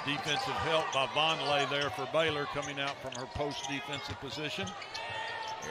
defensive help by Vonleh there for Baylor, coming out from her post-defensive position.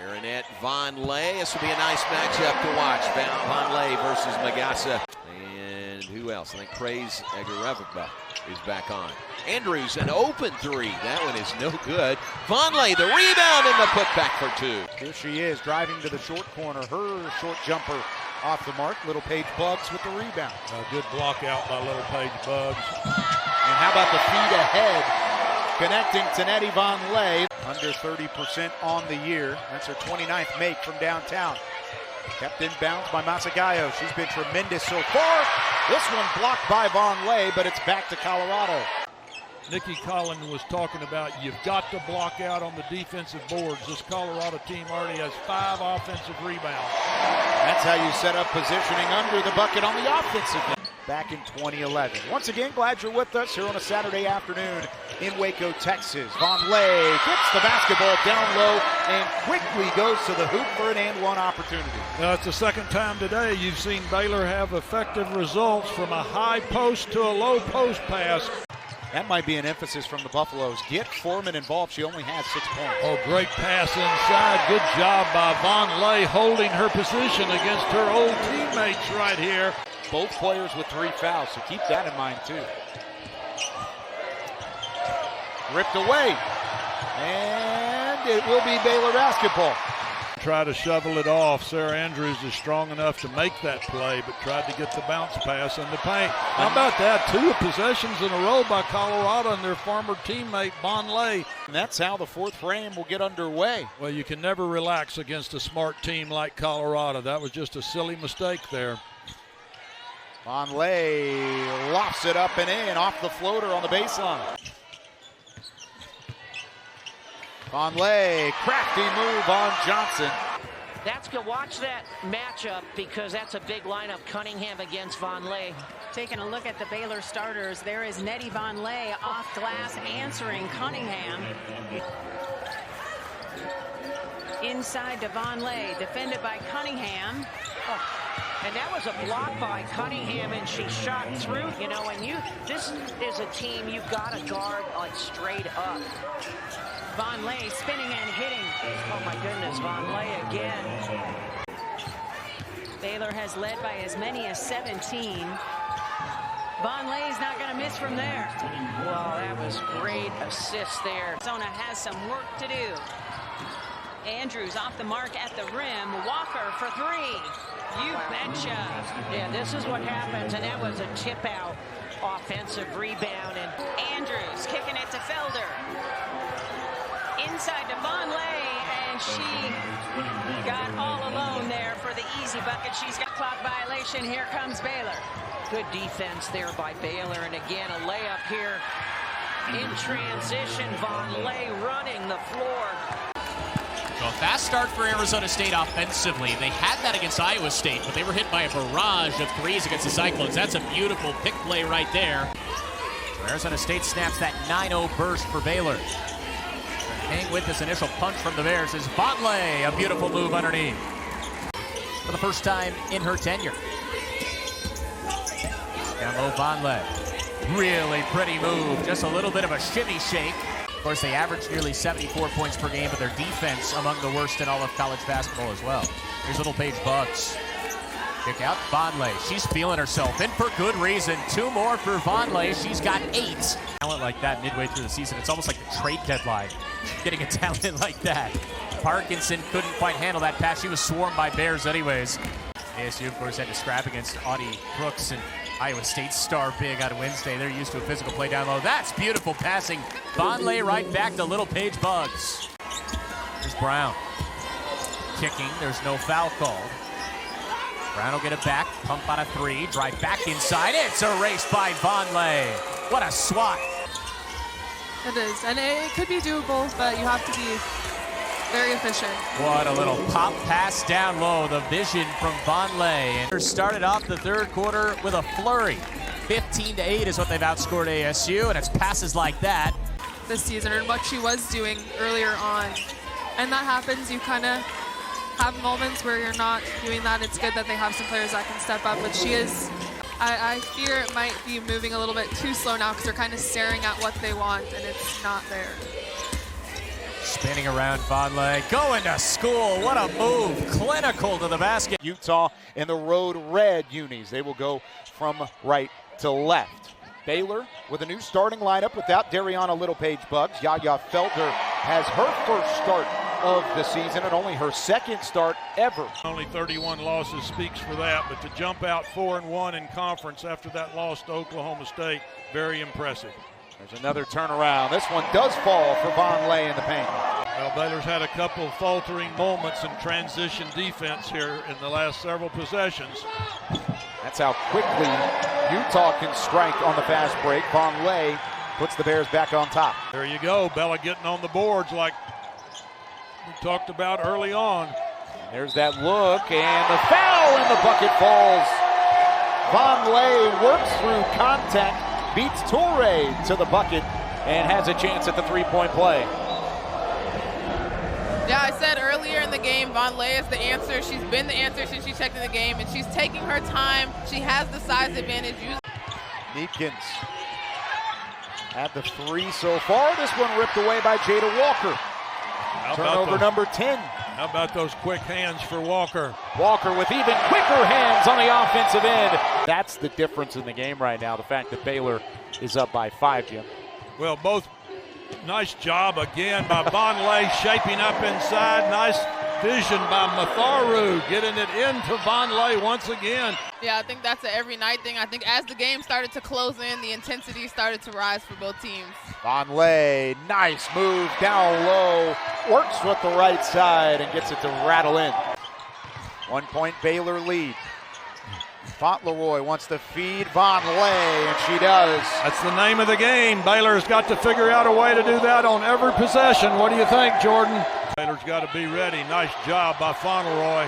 Aaronette, Vonleh. This will be a nice matchup to watch. Vonleh versus Magassa. And who else? I think Praise Agareva is back on. Andrews, an open three. That one is no good. Vonleh, the rebound and the putback for two. Here she is, driving to the short corner. Her short jumper off the mark. Little Paige Buggs with the rebound. A good block out by Little Paige Buggs. And how about the feed ahead? Connecting to Nettie Vonleh. Under 30% on the year. That's her 29th make from downtown. Kept in bounds by Masagayo. She's been tremendous so far. This one blocked by Vonleh, but it's back to Colorado. Nikki Collin was talking about you've got to block out on the defensive boards. This Colorado team already has 5 offensive rebounds. That's how you set up positioning under the bucket on the offensive end. Back in 2011. Once again, glad you're with us here on a Saturday afternoon in Waco, Texas. Vonleh gets the basketball down low and quickly goes to the hoop for an and-one opportunity. Now, it's the second time today you've seen Baylor have effective results from a high post to a low post pass. That might be an emphasis from the Buffaloes. Get Foreman involved. She only had 6 points. Oh, great pass inside. Good job by Vonleh holding her position against her old teammates right here. Both players with 3 fouls, so keep that in mind too. Ripped away. And it will be Baylor basketball. Try to shovel it off. Sarah Andrews is strong enough to make that play, but tried to get the bounce pass in the paint. How about that? 2 possessions in a row by Colorado and their former teammate, Vonleh. And that's how the 4th frame will get underway. Well, you can never relax against a smart team like Colorado. That was just a silly mistake there. Vonleh lofts it up and in off the floater on the baseline. Vonleh, crafty move on Johnson. That's good. Watch that matchup because that's a big lineup. Cunningham against Vonleh. Taking a look at the Baylor starters, there is Nettie Vonleh off glass answering Cunningham. Inside to Vonleh, defended by Cunningham. Oh. And that was a block by Cunningham, and she shot through. You know, and this is a team you've got to guard like straight up. Vonleh spinning and hitting. Oh my goodness, Vonleh again. Baylor has led by as many as 17. Vonleh's not going to miss from there. Well, that was great assist there. Arizona has some work to do. Andrews off the mark at the rim. Walker for 3. You betcha. Yeah, this is what happens, and that was a tip-out offensive rebound. And Andrews kicking it to Felder. Inside to Vonleh, and she got all alone there for the easy bucket. She's got clock violation. Here comes Baylor. Good defense there by Baylor, and again, a layup here in transition. Vonleh running the floor. So a fast start for Arizona State offensively. They had that against Iowa State, but they were hit by a barrage of threes against the Cyclones. That's a beautiful pick play right there. So Arizona State snaps that 9-0 burst for Baylor. Hang with this initial punch from the Bears is Vonleh. A beautiful move underneath. For the first time in her tenure. Down low, Vonleh. Really pretty move. Just a little bit of a shimmy shake. Of course, they average nearly 74 points per game, but their defense among the worst in all of college basketball as well. Here's Little Paige Buggs. Kick out, Vonleh. She's feeling herself, and for good reason. 2 more for Vonleh. She's got 8. Talent like that midway through the season, it's almost like the trade deadline. Getting a talent like that. Parkinson couldn't quite handle that pass. She was swarmed by Bears anyways. ASU, of course, had to scrap against Audie Brooks and Iowa State star big on Wednesday. They're used to a physical play down low. That's beautiful passing. Vonleh right back to Little Paige Buggs. Here's Brown. Kicking. There's no foul called. Brown will get it back. Pump on a 3. Drive back inside. It's erased by Vonleh. What a swat. It is. And it could be doable, but you have to be very efficient. What a little pop pass down low. The vision from Vonleh. And started off the 3rd quarter with a flurry. 15-8 is what they've outscored ASU, and it's passes like that. This season, and what she was doing earlier on. And that happens. You kind of have moments where you're not doing that. It's good that they have some players that can step up, but she is I fear it might be moving a little bit too slow now because they're kind of staring at what they want, and it's not there. Spinning around Vonleh, going to school. What a move. Clinical to the basket. Utah in the road red unis. They will go from right to left. Baylor with a new starting lineup without Dariana Littlepage-Buggs. Yaya Felder has her first start of the season and only her second start ever. Only 31 losses speaks for that, but to jump out 4-1 in conference after that loss to Oklahoma State, very impressive. There's another turnaround. This one does fall for Vonleh in the paint. Well, Baylor's had a couple faltering moments in transition defense here in the last several possessions. That's how quickly Utah can strike on the fast break. Vonleh puts the Bears back on top. There you go, Bella getting on the boards like we talked about early on. And there's that look, and the foul, and the bucket falls. Vonleh works through contact, beats Toure to the bucket, and has a chance at the three-point play. Yeah, I said earlier in the game, Vonleh is the answer. She's been the answer since she checked in the game, and she's taking her time. She has the size advantage. Neekins at the three so far. This one ripped away by Jada Walker. Turnover number 10. How about those quick hands for Walker? Walker with even quicker hands on the offensive end. That's the difference in the game right now, the fact that Baylor is up by 5, Jim. Well, both nice job again by Vonleh shaping up inside. Nice vision by Matharu getting it into Vonleh once again. Yeah, I think that's an every night thing. I think as the game started to close in, the intensity started to rise for both teams. Vonleh, nice move down low, works with the right side and gets it to rattle in. 1 point Baylor lead. Fauntleroy wants to feed Vonleh, and she does. That's the name of the game. Baylor's got to figure out a way to do that on every possession. What do you think, Jordan? Baylor's got to be ready. Nice job by Fauntleroy.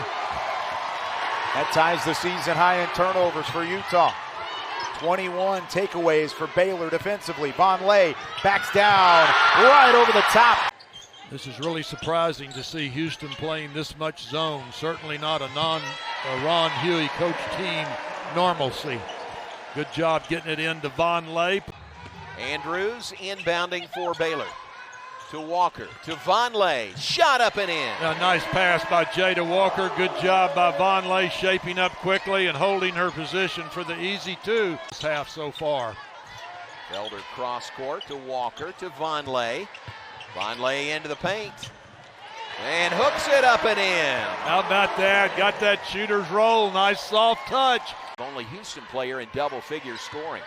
That ties the season high in turnovers for Utah. 21 takeaways for Baylor defensively. Vonleh backs down right over the top. This is really surprising to see Houston playing this much zone. Certainly not a Ron Huey coach team normalcy. Good job getting it into Vonleh. Andrews inbounding for Baylor. To Walker, to Vonleh, shot up and in. A nice pass by Jada Walker. Good job by Vonleh shaping up quickly and holding her position for the easy two. This half so far. Felder cross court to Walker, to Vonleh. Vonleh into the paint. And hooks it up and in. How about that? Got that shooter's roll. Nice soft touch. Only Houston player in double figure scoring.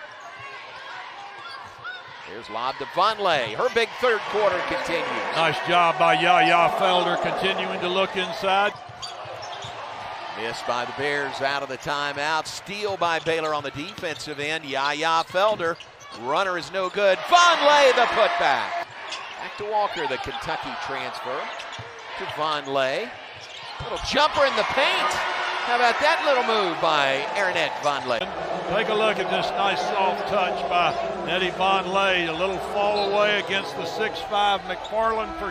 There's lob to Vonleh. Her big third quarter continues. Nice job by Yaya Felder continuing to look inside. Missed by the Bears out of the timeout. Steal by Baylor on the defensive end. Yaya Felder. Runner is no good. Vonleh the putback. Back to Walker, the Kentucky transfer. To Vonleh. Little jumper in the paint. How about that little move by Aaronette Vonleh? Take a look at this nice soft touch by Nettie Vonleh. A little fall away against the 6'5" McFarland for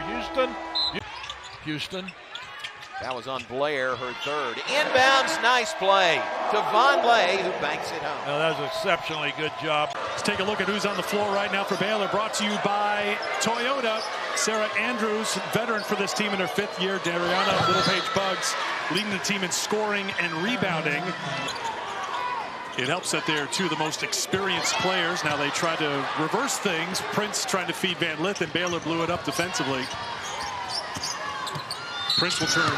Houston. That was on Blair, her third. Inbounds, nice play to Vonleh, who banks it home. Now, that was exceptionally good job. Let's take a look at who's on the floor right now for Baylor. Brought to you by Toyota. Sarah Andrews, veteran for this team in her 5th year. Dariana Littlepage-Buggs leading the team in scoring and rebounding. It helps that they're two of the most experienced players. Now they try to reverse things. Prince trying to feed Van Lith, and Baylor blew it up defensively. Prince will turn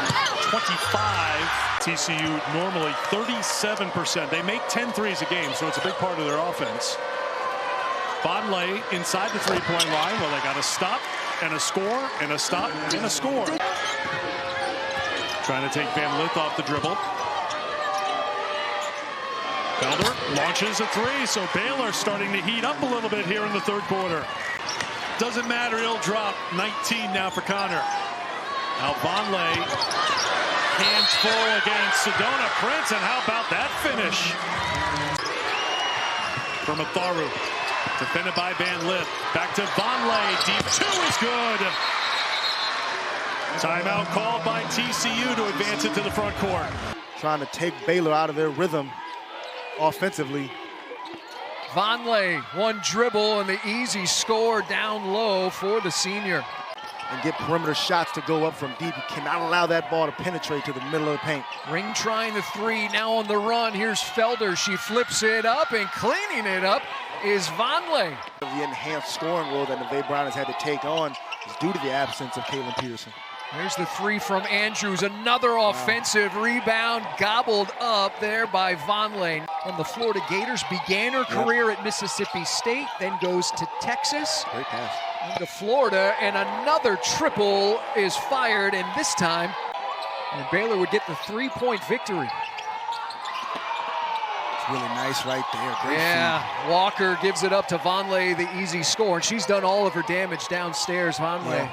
25. TCU normally 37%. They make 10 threes a game, so it's a big part of their offense. Vonleh inside the three-point line. Well, they got a stop and a score and a stop and a score. Trying to take Van Lith off the dribble. Felder launches a three, so Baylor starting to heat up a little bit here in the third quarter. Doesn't matter, he'll drop. 19 now for Connor. Now Vonleh, hands full against Sedona Prince, and how about that finish? From Matharu, defended by Van Lith. Back to Vonleh, deep two is good. Timeout called by TCU to advance it to the front court. Trying to take Baylor out of their rhythm. offensively. Vonleh, one dribble and the easy score down low for the senior. And get perimeter shots to go up from deep. You cannot allow that ball to penetrate to the middle of the paint. Ring trying the three, now on the run. Here's Felder, she flips it up, and cleaning it up is Vonleh. The enhanced scoring role that Nevaeh Brown has had to take on is due to the absence of Caitlin Peterson. Here's the three from Andrews, another offensive rebound gobbled up there by Vonleh. On the Florida Gators, began her career at Mississippi State, then goes to Texas. Great pass. To Florida, and another triple is fired, and this time, and Baylor would get the three-point victory. It's really nice right there. Great feed. Walker gives it up to Vonleh, the easy score, and she's done all of her damage downstairs, Vonleh.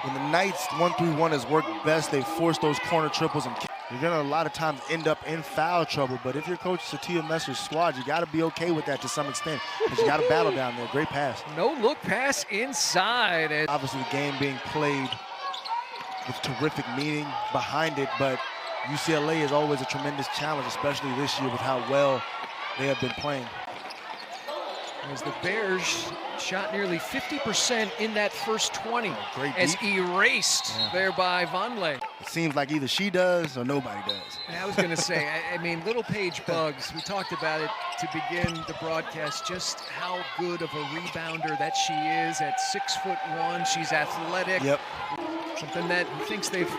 When the Knights 1-3-1 has worked best, they force those corner triples, and you're gonna a lot of times end up in foul trouble. But if you're Coach Satia Messer's squad, you gotta be okay with that to some extent, because you gotta battle down there. Great pass. No look pass inside. Obviously the game being played with terrific meaning behind it, but UCLA is always a tremendous challenge, especially this year with how well they have been playing. As the Bears shot nearly 50% in that first 20. Great as erased there by Vonleh. It seems like either she does or nobody does. I was going to say, I mean, Little Paige Bugs, we talked about it to begin the broadcast, just how good of a rebounder that she is at 6'1". She's athletic. Yep. Something that thinks they've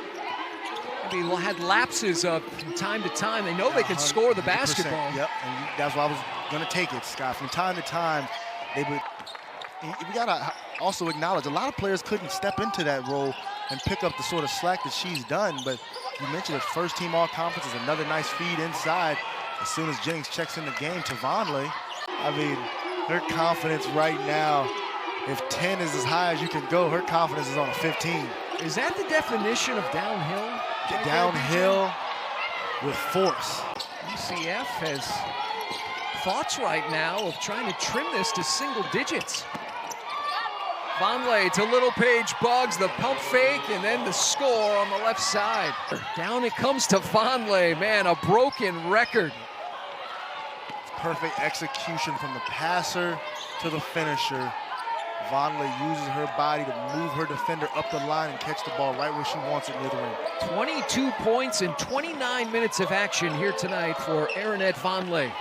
maybe had lapses of from time to time. They know they can score the basketball. Yep, and that's why I was going to take it, Scott. From time to time, they would. We got to also acknowledge a lot of players couldn't step into that role and pick up the sort of slack that she's done. But you mentioned it, first team all-conference is another nice feed inside. As soon as Jennings checks in the game to Vonleh, I mean, her confidence right now, if 10 is as high as you can go, her confidence is on a 15. Is that the definition of downhill? Downhill with force. UCF has thoughts right now of trying to trim this to single digits. Vonleh to Little Paige Bugs, the pump fake, and then the score on the left side. Down it comes to Vonleh, man, a broken record. Perfect execution from the passer to the finisher. Vonleh uses her body to move her defender up the line and catch the ball right where she wants it near the rim. 22 points in 29 minutes of action here tonight for Aaronette Vonleh.